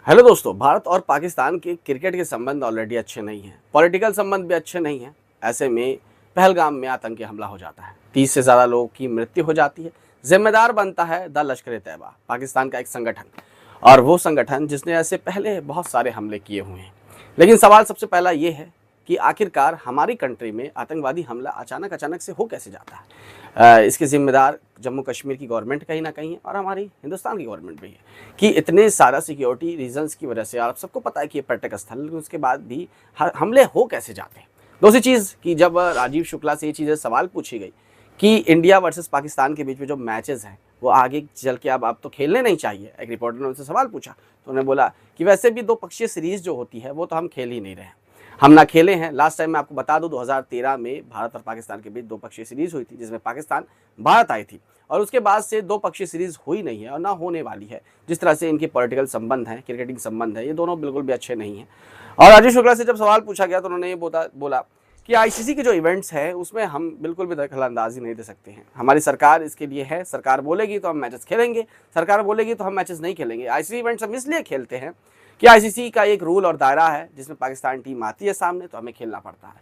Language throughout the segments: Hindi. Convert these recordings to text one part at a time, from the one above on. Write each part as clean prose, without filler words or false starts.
हेलो दोस्तों, भारत और पाकिस्तान के क्रिकेट के संबंध ऑलरेडी अच्छे नहीं हैं, पॉलिटिकल संबंध भी अच्छे नहीं हैं। ऐसे में पहलगाम में आतंकी हमला हो जाता है, 30 से ज़्यादा लोगों की मृत्यु हो जाती है। जिम्मेदार बनता है द लश्कर-ए-तैयबा, पाकिस्तान का एक संगठन, और वो संगठन जिसने ऐसे पहले बहुत सारे हमले किए हुए हैं। लेकिन सवाल सबसे पहला ये है कि आखिरकार हमारी कंट्री में आतंकवादी हमला अचानक से हो कैसे जाता है। इसके ज़िम्मेदार जम्मू कश्मीर की गवर्नमेंट कहीं ना कहीं है और हमारी हिंदुस्तान की गवर्नमेंट भी है कि इतने सारा सिक्योरिटी रीजंस की वजह से, आप सबको पता है कि ये पर्यटक स्थल, लेकिन उसके बाद भी हमले हो कैसे जाते हैं। दूसरी चीज़ कि जब राजीव शुक्ला से ये चीज़ें सवाल पूछी गई कि इंडिया वर्सेस पाकिस्तान के बीच में जो मैचेस हैं वो आगे चल के अब तो खेलने नहीं चाहिए, एक रिपोर्टर ने उनसे सवाल पूछा तो उन्होंने बोला कि वैसे भी दो पक्षीय सीरीज़ जो होती है वो तो हम खेल ही नहीं रहे हैं, हम ना खेले हैं। लास्ट टाइम मैं आपको बता दूं 2013 में भारत और पाकिस्तान के बीच दो पक्षीय सीरीज हुई थी, जिसमें पाकिस्तान भारत आई थी, और उसके बाद से दो पक्षीय सीरीज हुई नहीं है और ना होने वाली है। जिस तरह से इनके पॉलिटिकल संबंध हैं, क्रिकेटिंग संबंध है, ये दोनों बिल्कुल भी अच्छे नहीं हैं। और राजीव शुक्ला से जब सवाल पूछा गया तो उन्होंने ये बोला कि आईसीसी के जो इवेंट्स हैं उसमें हम बिल्कुल भी दखलंदाजी नहीं दे सकते हैं। हमारी सरकार इसके लिए है, सरकार बोलेगी तो हम मैचेस खेलेंगे, सरकार बोलेगी तो हम मैचेस नहीं खेलेंगे। आईसीसी इवेंट्स हम इसलिए खेलते हैं कि आईसीसी का एक रूल और दायरा है जिसमें पाकिस्तान टीम आती है सामने, तो हमें खेलना पड़ता है।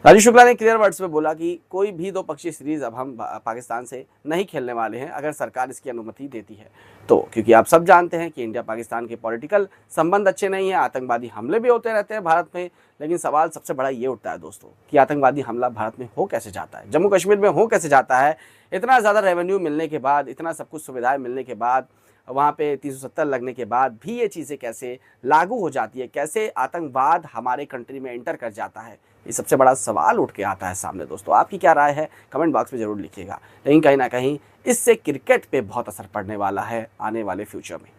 राजीव शुक्ला ने क्लियर वर्ड्स में बोला कि कोई भी दो पक्षीय सीरीज अब हम पाकिस्तान से नहीं खेलने वाले हैं अगर सरकार इसकी अनुमति देती है तो, क्योंकि आप सब जानते हैं कि इंडिया पाकिस्तान के पॉलिटिकल संबंध अच्छे नहीं है, आतंकवादी हमले भी होते रहते हैं भारत में। लेकिन सवाल सबसे बड़ा ये उठता है दोस्तों कि आतंकवादी हमला भारत में हो कैसे जाता है, जम्मू कश्मीर में हो कैसे जाता है। इतना ज़्यादा रेवेन्यू मिलने के बाद, इतना सब कुछ सुविधाएं मिलने के बाद, वहाँ पे 370 लगने के बाद भी ये चीज़ें कैसे लागू हो जाती है, कैसे आतंकवाद हमारे कंट्री में एंटर कर जाता है, ये सबसे बड़ा सवाल उठ के आता है सामने। दोस्तों, आपकी क्या राय है कमेंट बॉक्स में ज़रूर लिखिएगा। लेकिन कहीं ना कहीं इससे क्रिकेट पे बहुत असर पड़ने वाला है आने वाले फ्यूचर में।